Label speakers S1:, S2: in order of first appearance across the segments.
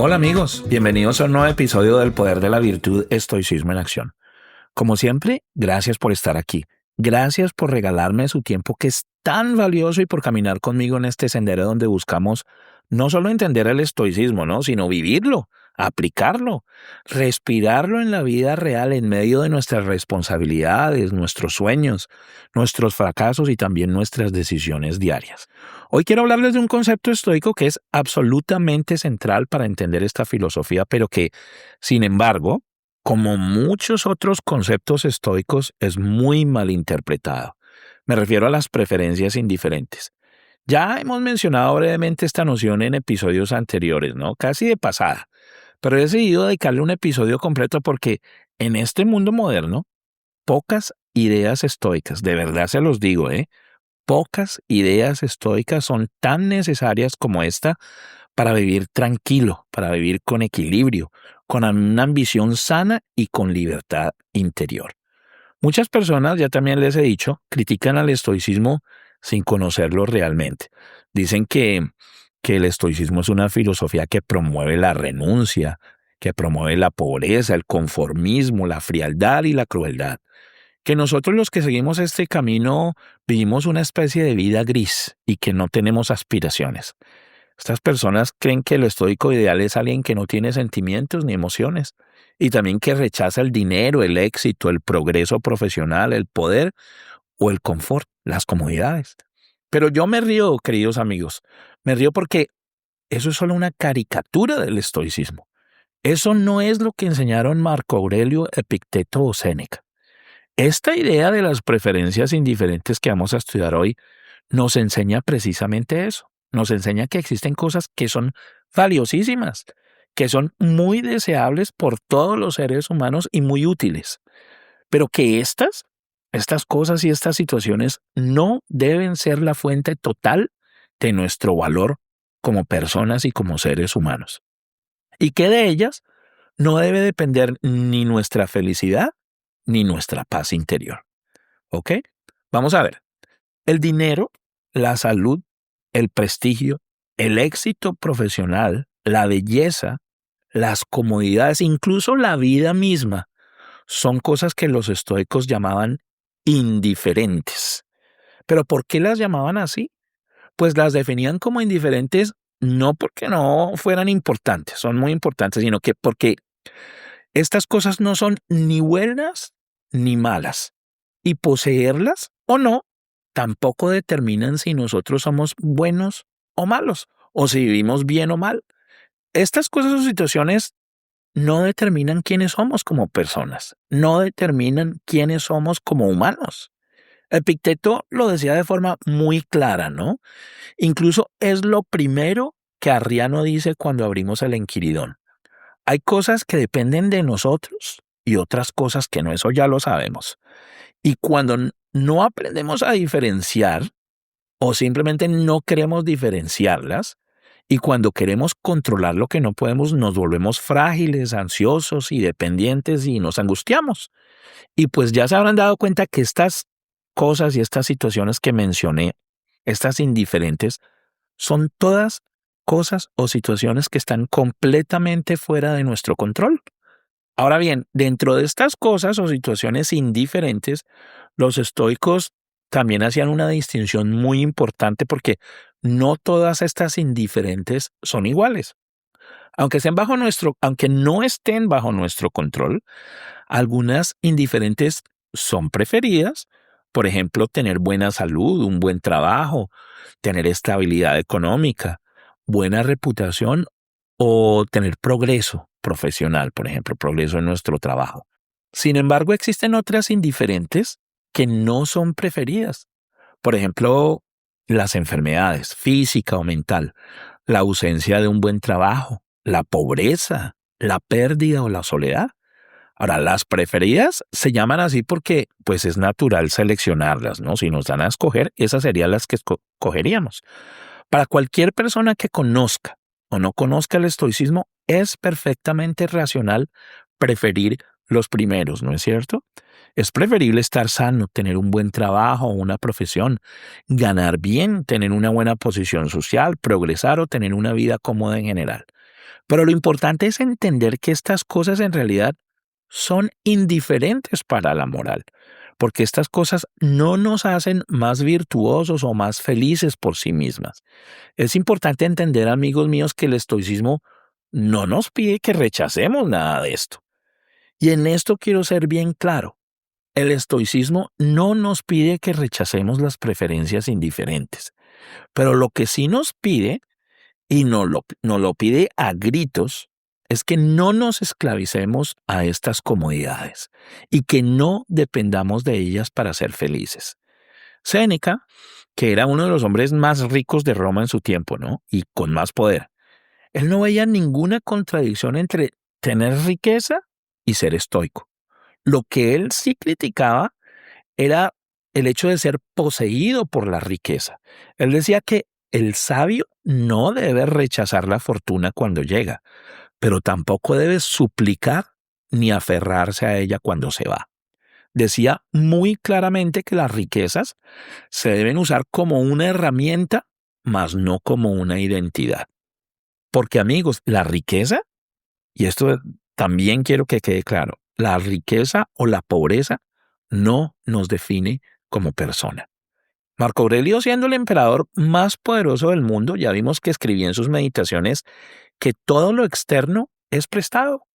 S1: Hola amigos, bienvenidos a un nuevo episodio del Poder de la Virtud Estoicismo en Acción. Como siempre, gracias por estar aquí. Gracias por regalarme su tiempo que es tan valioso y por caminar conmigo en este sendero donde buscamos no solo entender el estoicismo, ¿no? Sino vivirlo, aplicarlo, respirarlo en la vida real en medio de nuestras responsabilidades, nuestros sueños, nuestros fracasos y también nuestras decisiones diarias. Hoy quiero hablarles de un concepto estoico que es absolutamente central para entender esta filosofía, pero que, sin embargo, como muchos otros conceptos estoicos, es muy mal interpretado. Me refiero a las preferencias indiferentes. Ya hemos mencionado brevemente esta noción en episodios anteriores, ¿no? Casi de pasada, pero he decidido dedicarle un episodio completo porque en este mundo moderno, pocas ideas estoicas, de verdad se los digo, pocas ideas estoicas son tan necesarias como esta para vivir tranquilo, para vivir con equilibrio, con una ambición sana y con libertad interior. Muchas personas, ya también les he dicho, critican al estoicismo sin conocerlo realmente. Dicen que el estoicismo es una filosofía que promueve la renuncia, que promueve la pobreza, el conformismo, la frialdad y la crueldad. Que nosotros los que seguimos este camino vivimos una especie de vida gris y que no tenemos aspiraciones. Estas personas creen que el estoico ideal es alguien que no tiene sentimientos ni emociones y también que rechaza el dinero, el éxito, el progreso profesional, el poder o el confort, las comodidades. Pero yo me río, queridos amigos, me río porque eso es solo una caricatura del estoicismo. Eso no es lo que enseñaron Marco Aurelio, Epicteto o Séneca. Esta idea de las preferencias indiferentes que vamos a estudiar hoy nos enseña precisamente eso. Nos enseña que existen cosas que son valiosísimas, que son muy deseables por todos los seres humanos y muy útiles, pero que estas cosas y estas situaciones no deben ser la fuente total de nuestro valor como personas y como seres humanos. Y que de ellas no debe depender ni nuestra felicidad ni nuestra paz interior. ¿Ok? Vamos a ver. El dinero, la salud, el prestigio, el éxito profesional, la belleza, las comodidades, incluso la vida misma, son cosas que los estoicos llamaban indiferentes. ¿Pero por qué las llamaban así? Pues las definían como indiferentes no porque no fueran importantes, son muy importantes, sino que porque estas cosas no son ni buenas ni malas. Y poseerlas o no tampoco determinan si nosotros somos buenos o malos, o si vivimos bien o mal. Estas cosas o situaciones no determinan quiénes somos como personas, no determinan quiénes somos como humanos. Epicteto lo decía de forma muy clara, ¿no? Incluso es lo primero que Arriano dice cuando abrimos el Enquiridón. Hay cosas que dependen de nosotros y otras cosas que no, eso ya lo sabemos. Y cuando no aprendemos a diferenciar o simplemente no queremos diferenciarlas, y cuando queremos controlar lo que no podemos, nos volvemos frágiles, ansiosos y dependientes y nos angustiamos. Y pues ya se habrán dado cuenta que estas cosas y estas situaciones que mencioné, estas indiferentes, son todas cosas o situaciones que están completamente fuera de nuestro control. Ahora bien, dentro de estas cosas o situaciones indiferentes, los estoicos también hacían una distinción muy importante porque no todas estas indiferentes son iguales. Aunque no estén bajo nuestro control, algunas indiferentes son preferidas. Por ejemplo, tener buena salud, un buen trabajo, tener estabilidad económica, buena reputación o tener progreso profesional, por ejemplo, progreso en nuestro trabajo. Sin embargo, existen otras indiferentes que no son preferidas. Por ejemplo, las enfermedades física o mental, la ausencia de un buen trabajo, la pobreza, la pérdida o la soledad. Ahora, las preferidas se llaman así porque pues es natural seleccionarlas, ¿no? Si nos dan a escoger, esas serían las que escogeríamos. Para cualquier persona que conozca o no conozca el estoicismo, es perfectamente racional preferir los primeros, ¿no es cierto? Es preferible estar sano, tener un buen trabajo o una profesión, ganar bien, tener una buena posición social, progresar o tener una vida cómoda en general. Pero lo importante es entender que estas cosas en realidad son indiferentes para la moral, porque estas cosas no nos hacen más virtuosos o más felices por sí mismas. Es importante entender, amigos míos, que el estoicismo no nos pide que rechacemos nada de esto. Y en esto quiero ser bien claro. El estoicismo no nos pide que rechacemos las preferencias indiferentes, pero lo que sí nos pide, y nos lo pide a gritos, es que no nos esclavicemos a estas comodidades y que no dependamos de ellas para ser felices. Séneca, que era uno de los hombres más ricos de Roma en su tiempo, ¿no? Y con más poder, él no veía ninguna contradicción entre tener riqueza y ser estoico. Lo que él sí criticaba era el hecho de ser poseído por la riqueza. Él decía que el sabio no debe rechazar la fortuna cuando llega, pero tampoco debe suplicar ni aferrarse a ella cuando se va. Decía muy claramente que las riquezas se deben usar como una herramienta, mas no como una identidad. Porque amigos, la riqueza, y esto también quiero que quede claro, la riqueza o la pobreza no nos define como persona. Marco Aurelio, siendo el emperador más poderoso del mundo, ya vimos que escribía en sus meditaciones que todo lo externo es prestado,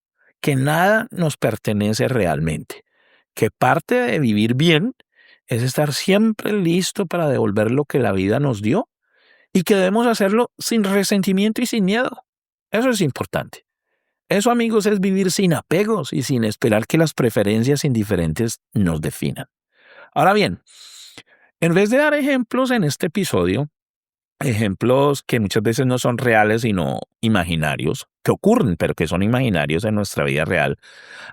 S1: que nada nos pertenece realmente, que parte de vivir bien es estar siempre listo para devolver lo que la vida nos dio y que debemos hacerlo sin resentimiento y sin miedo. Eso es importante. Eso, amigos, es vivir sin apegos y sin esperar que las preferencias indiferentes nos definan. Ahora bien, en vez de dar ejemplos en este episodio, ejemplos que muchas veces no son reales sino imaginarios, que ocurren pero que son imaginarios en nuestra vida real,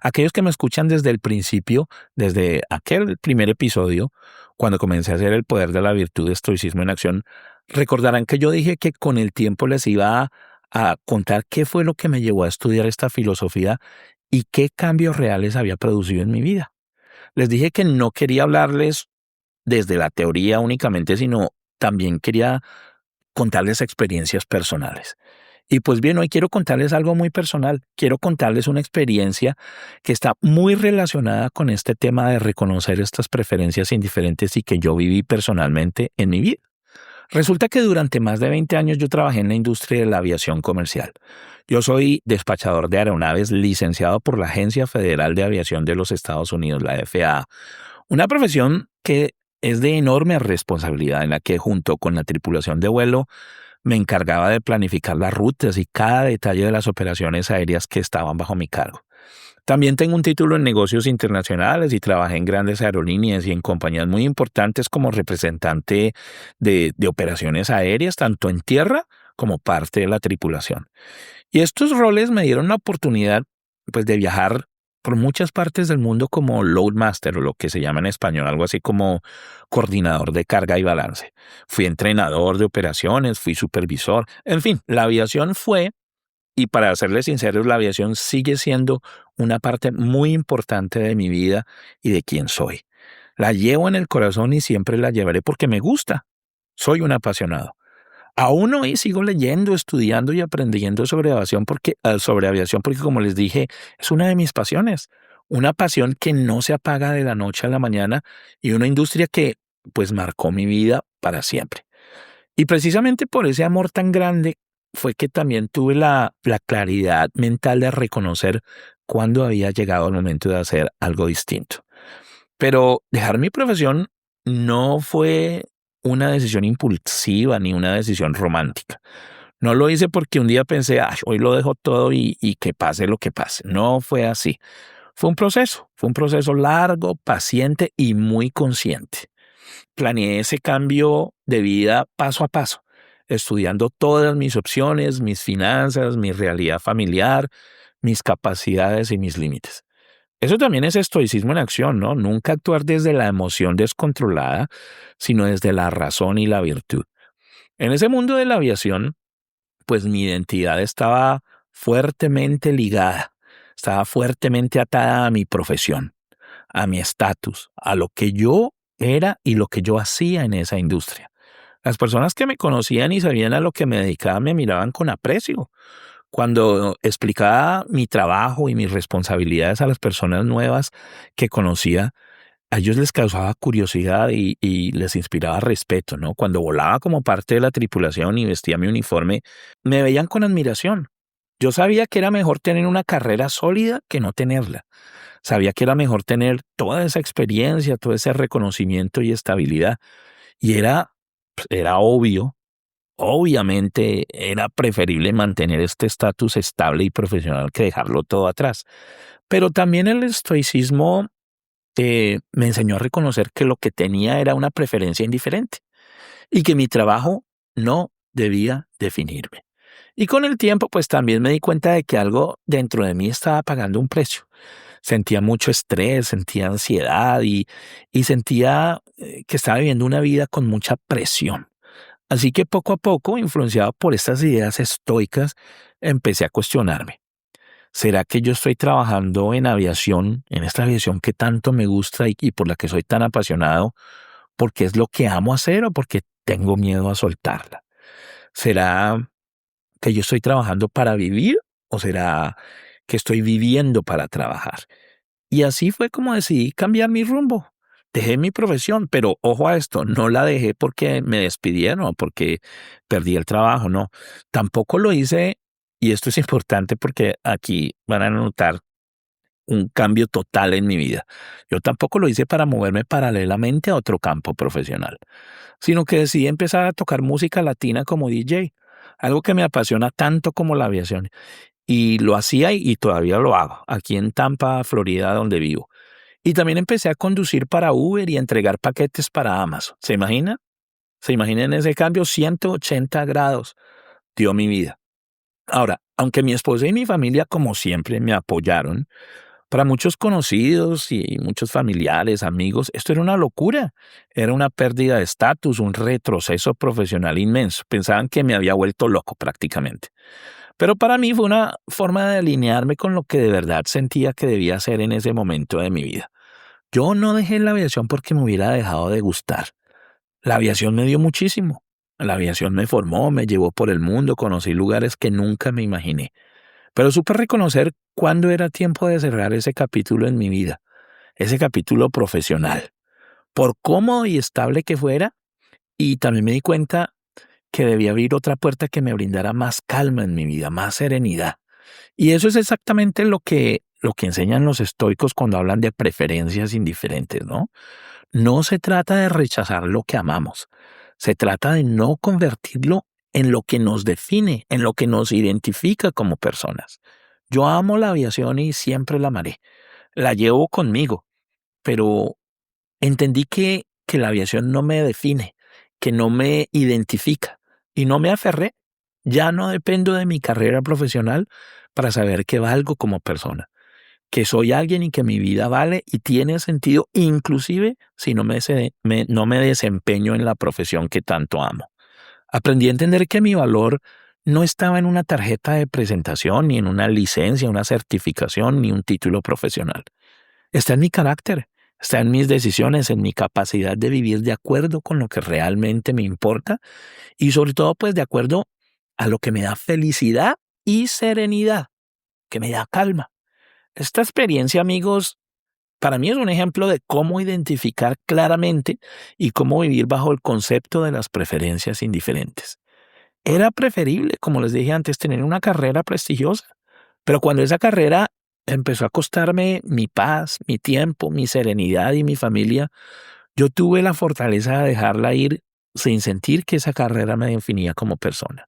S1: aquellos que me escuchan desde el principio, desde aquel primer episodio, cuando comencé a hacer el poder de la virtud de estoicismo en acción, recordarán que yo dije que con el tiempo les iba a contar qué fue lo que me llevó a estudiar esta filosofía y qué cambios reales había producido en mi vida. Les dije que no quería hablarles desde la teoría únicamente, sino también quería contarles experiencias personales. Y pues bien, hoy quiero contarles algo muy personal. Quiero contarles una experiencia que está muy relacionada con este tema de reconocer estas preferencias indiferentes y que yo viví personalmente en mi vida. Resulta que durante más de 20 años yo trabajé en la industria de la aviación comercial. Yo soy despachador de aeronaves licenciado por la Agencia Federal de Aviación de los Estados Unidos, la FAA. Una profesión que es de enorme responsabilidad, en la que junto con la tripulación de vuelo me encargaba de planificar las rutas y cada detalle de las operaciones aéreas que estaban bajo mi cargo. También tengo un título en negocios internacionales y trabajé en grandes aerolíneas y en compañías muy importantes como representante de operaciones aéreas, tanto en tierra como parte de la tripulación. Y estos roles me dieron la oportunidad, pues, de viajar por muchas partes del mundo como loadmaster, o lo que se llama en español, algo así como coordinador de carga y balance. Fui entrenador de operaciones, fui supervisor, en fin, la aviación fue, y para serles sinceros, la aviación sigue siendo una parte muy importante de mi vida y de quién soy. La llevo en el corazón y siempre la llevaré porque me gusta. Soy un apasionado. Aún hoy sigo leyendo, estudiando y aprendiendo sobre aviación porque, como les dije, es una de mis pasiones. Una pasión que no se apaga de la noche a la mañana y una industria que, pues, marcó mi vida para siempre. Y precisamente por ese amor tan grande fue que también tuve la claridad mental de reconocer cuándo había llegado el momento de hacer algo distinto. Pero dejar mi profesión no fue una decisión impulsiva ni una decisión romántica. No lo hice porque un día pensé, "Ay, hoy lo dejo todo y que pase lo que pase". No fue así. Fue un proceso largo, paciente y muy consciente. Planeé ese cambio de vida paso a paso, estudiando todas mis opciones, mis finanzas, mi realidad familiar, mis capacidades y mis límites. Eso también es estoicismo en acción, ¿no? Nunca actuar desde la emoción descontrolada, sino desde la razón y la virtud. En ese mundo de la aviación, pues mi identidad estaba fuertemente atada a mi profesión, a mi estatus, a lo que yo era y lo que yo hacía en esa industria. Las personas que me conocían y sabían a lo que me dedicaba me miraban con aprecio, Cuando explicaba mi trabajo y mis responsabilidades a las personas nuevas que conocía, a ellos les causaba curiosidad y les inspiraba respeto, ¿no? Cuando volaba como parte de la tripulación y vestía mi uniforme, me veían con admiración. Yo sabía que era mejor tener una carrera sólida que no tenerla. Sabía que era mejor tener toda esa experiencia, todo ese reconocimiento y estabilidad. Y era obvio, obviamente era preferible mantener este estatus estable y profesional que dejarlo todo atrás. Pero también el estoicismo me enseñó a reconocer que lo que tenía era una preferencia indiferente y que mi trabajo no debía definirme. Y con el tiempo, pues también me di cuenta de que algo dentro de mí estaba pagando un precio. Sentía mucho estrés, sentía ansiedad y sentía que estaba viviendo una vida con mucha presión. Así que poco a poco, influenciado por estas ideas estoicas, empecé a cuestionarme. ¿Será que yo estoy trabajando en aviación, en esta aviación que tanto me gusta y por la que soy tan apasionado, porque es lo que amo hacer o porque tengo miedo a soltarla? ¿Será que yo estoy trabajando para vivir o será que estoy viviendo para trabajar? Y así fue como decidí cambiar mi rumbo. Dejé mi profesión, pero ojo a esto, no la dejé porque me despidieron o porque perdí el trabajo, no. Tampoco lo hice, y esto es importante porque aquí van a notar un cambio total en mi vida. Yo tampoco lo hice para moverme paralelamente a otro campo profesional, sino que decidí empezar a tocar música latina como DJ, algo que me apasiona tanto como la aviación. Y lo hacía y todavía lo hago, aquí en Tampa, Florida, donde vivo. Y también empecé a conducir para Uber y a entregar paquetes para Amazon. ¿Se imagina? ¿Se imaginan ese cambio? 180 grados dio mi vida. Ahora, aunque mi esposa y mi familia, como siempre, me apoyaron, para muchos conocidos y muchos familiares, amigos, esto era una locura. Era una pérdida de estatus, un retroceso profesional inmenso. Pensaban que me había vuelto loco prácticamente. Pero para mí fue una forma de alinearme con lo que de verdad sentía que debía hacer en ese momento de mi vida. Yo no dejé la aviación porque me hubiera dejado de gustar. La aviación me dio muchísimo. La aviación me formó, me llevó por el mundo, conocí lugares que nunca me imaginé. Pero supe reconocer cuándo era tiempo de cerrar ese capítulo en mi vida, ese capítulo profesional. Por cómodo y estable que fuera, y también me di cuenta que debía abrir otra puerta que me brindara más calma en mi vida, más serenidad. Y eso es exactamente lo que enseñan los estoicos cuando hablan de preferencias indiferentes, ¿no? No se trata de rechazar lo que amamos, se trata de no convertirlo en lo que nos define, en lo que nos identifica como personas. Yo amo la aviación y siempre la amaré. La llevo conmigo, pero entendí que la aviación no me define, que no me identifica y no me aferré. Ya no dependo de mi carrera profesional para saber que valgo como persona, que soy alguien y que mi vida vale y tiene sentido, inclusive si no me desempeño en la profesión que tanto amo. Aprendí a entender que mi valor no estaba en una tarjeta de presentación, ni en una licencia, una certificación, ni un título profesional. Está en mi carácter, está en mis decisiones, en mi capacidad de vivir de acuerdo con lo que realmente me importa y sobre todo pues de acuerdo a lo que me da felicidad y serenidad, que me da calma. Esta experiencia, amigos, para mí es un ejemplo de cómo identificar claramente y cómo vivir bajo el concepto de las preferencias indiferentes. Era preferible, como les dije antes, tener una carrera prestigiosa, pero cuando esa carrera empezó a costarme mi paz, mi tiempo, mi serenidad y mi familia, yo tuve la fortaleza de dejarla ir sin sentir que esa carrera me definía como persona.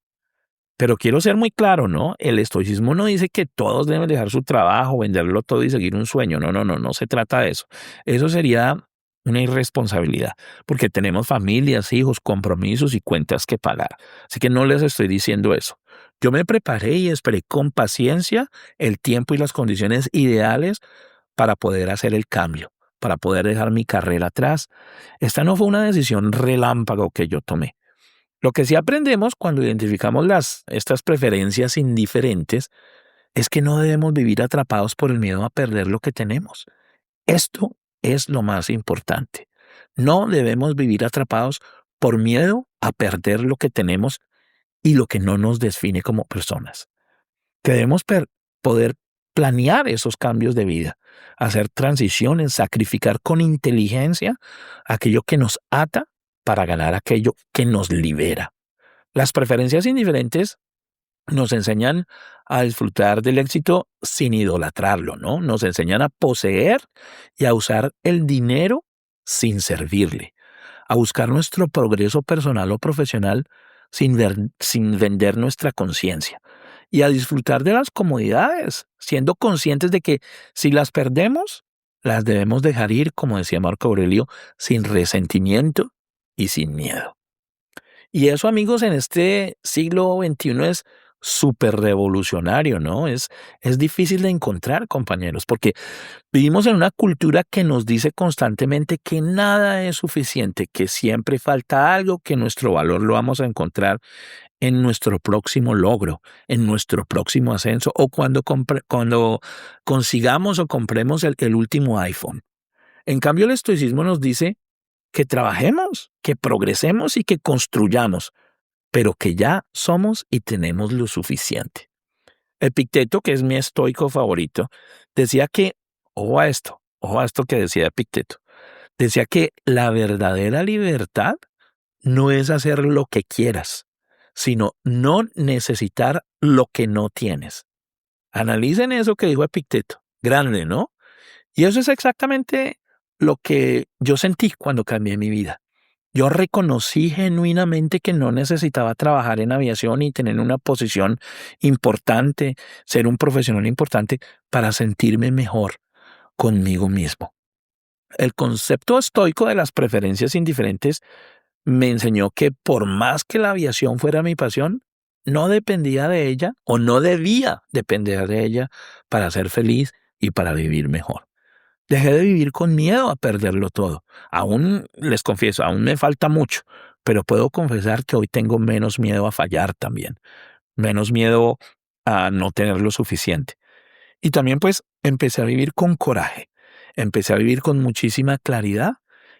S1: Pero quiero ser muy claro, ¿no? El estoicismo no dice que todos deben dejar su trabajo, venderlo todo y seguir un sueño. No, no, no, no se trata de eso. Eso sería una irresponsabilidad, porque tenemos familias, hijos, compromisos y cuentas que pagar. Así que no les estoy diciendo eso. Yo me preparé y esperé con paciencia el tiempo y las condiciones ideales para poder hacer el cambio, para poder dejar mi carrera atrás. Esta no fue una decisión relámpago que yo tomé. Lo que sí aprendemos cuando identificamos estas preferencias indiferentes es que no debemos vivir atrapados por el miedo a perder lo que tenemos. Esto es lo más importante. No debemos vivir atrapados por miedo a perder lo que tenemos y lo que no nos define como personas. que debemos poder planear esos cambios de vida, hacer transiciones, sacrificar con inteligencia aquello que nos ata para ganar aquello que nos libera. Las preferencias indiferentes nos enseñan a disfrutar del éxito sin idolatrarlo, ¿no? Nos enseñan a poseer y a usar el dinero sin servirle, a buscar nuestro progreso personal o profesional sin vender nuestra conciencia y a disfrutar de las comodidades, siendo conscientes de que si las perdemos, las debemos dejar ir, como decía Marco Aurelio, sin resentimiento y sin miedo. Y eso, amigos, en este siglo XXI es súper revolucionario, ¿no? Es difícil de encontrar, compañeros, porque vivimos en una cultura que nos dice constantemente que nada es suficiente, que siempre falta algo, que nuestro valor lo vamos a encontrar en nuestro próximo logro, en nuestro próximo ascenso o cuando consigamos o compremos el último iPhone. En cambio, el estoicismo nos dice que trabajemos, que progresemos y que construyamos, pero que ya somos y tenemos lo suficiente. Epicteto, que es mi estoico favorito, decía que, ojo a esto que decía Epicteto, decía que la verdadera libertad no es hacer lo que quieras, sino no necesitar lo que no tienes. Analicen eso que dijo Epicteto. Grande, ¿no? Y eso es exactamente lo que yo sentí cuando cambié mi vida. Yo reconocí genuinamente que no necesitaba trabajar en aviación y tener una posición importante, ser un profesional importante para sentirme mejor conmigo mismo. El concepto estoico de las preferencias indiferentes me enseñó que por más que la aviación fuera mi pasión, no dependía de ella o no debía depender de ella para ser feliz y para vivir mejor. Dejé de vivir con miedo a perderlo todo. Aún, les confieso, aún me falta mucho, pero puedo confesar que hoy tengo menos miedo a fallar también, menos miedo a no tener lo suficiente. Y también pues empecé a vivir con coraje, empecé a vivir con muchísima claridad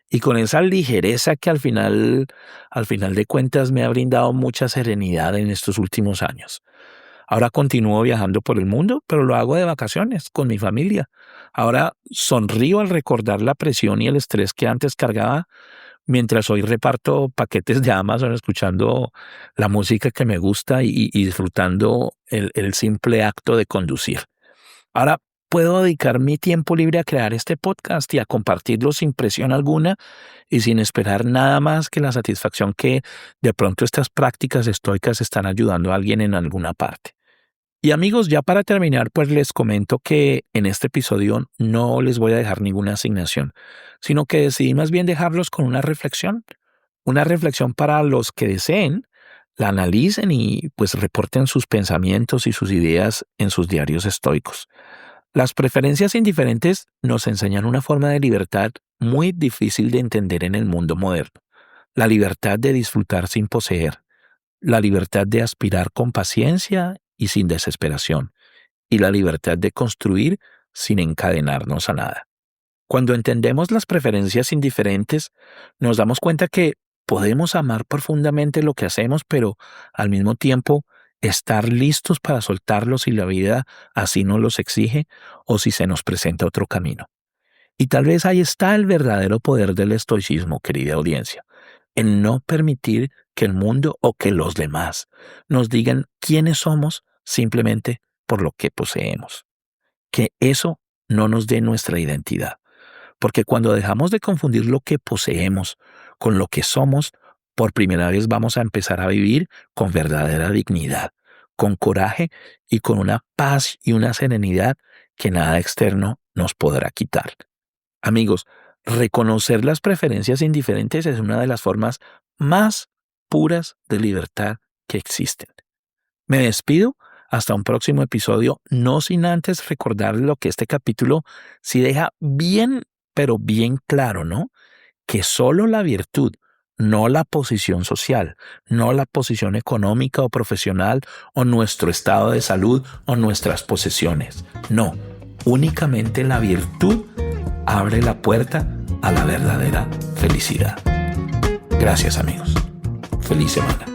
S1: y con esa ligereza que al final de cuentas me ha brindado mucha serenidad en estos últimos años. Ahora continúo viajando por el mundo, pero lo hago de vacaciones con mi familia. Ahora sonrío al recordar la presión y el estrés que antes cargaba, mientras hoy reparto paquetes de Amazon escuchando la música que me gusta y disfrutando el simple acto de conducir. Ahora puedo dedicar mi tiempo libre a crear este podcast y a compartirlo sin presión alguna y sin esperar nada más que la satisfacción que de pronto estas prácticas estoicas están ayudando a alguien en alguna parte. Y amigos, ya para terminar, pues les comento que en este episodio no les voy a dejar ninguna asignación, sino que decidí más bien dejarlos con una reflexión para los que deseen, la analicen y pues reporten sus pensamientos y sus ideas en sus diarios estoicos. Las preferencias indiferentes nos enseñan una forma de libertad muy difícil de entender en el mundo moderno. La libertad de disfrutar sin poseer, la libertad de aspirar con paciencia y sin desesperación, y la libertad de construir sin encadenarnos a nada. Cuando entendemos las preferencias indiferentes, nos damos cuenta que podemos amar profundamente lo que hacemos, pero al mismo tiempo estar listos para soltarlo si la vida así nos los exige o si se nos presenta otro camino. Y tal vez ahí está el verdadero poder del estoicismo, querida audiencia, en no permitir que el mundo o que los demás nos digan quiénes somos simplemente por lo que poseemos. Que eso no nos dé nuestra identidad. Porque cuando dejamos de confundir lo que poseemos con lo que somos, por primera vez vamos a empezar a vivir con verdadera dignidad, con coraje y con una paz y una serenidad que nada externo nos podrá quitar. Amigos, reconocer las preferencias indiferentes es una de las formas más puras de libertad que existen. Me despido hasta un próximo episodio, no sin antes recordar lo que este capítulo sí deja bien, pero bien claro, ¿no? Que solo la virtud, no la posición social, no la posición económica o profesional o nuestro estado de salud o nuestras posesiones. No, únicamente la virtud abre la puerta a la verdadera felicidad. Gracias, amigos. Feliz semana.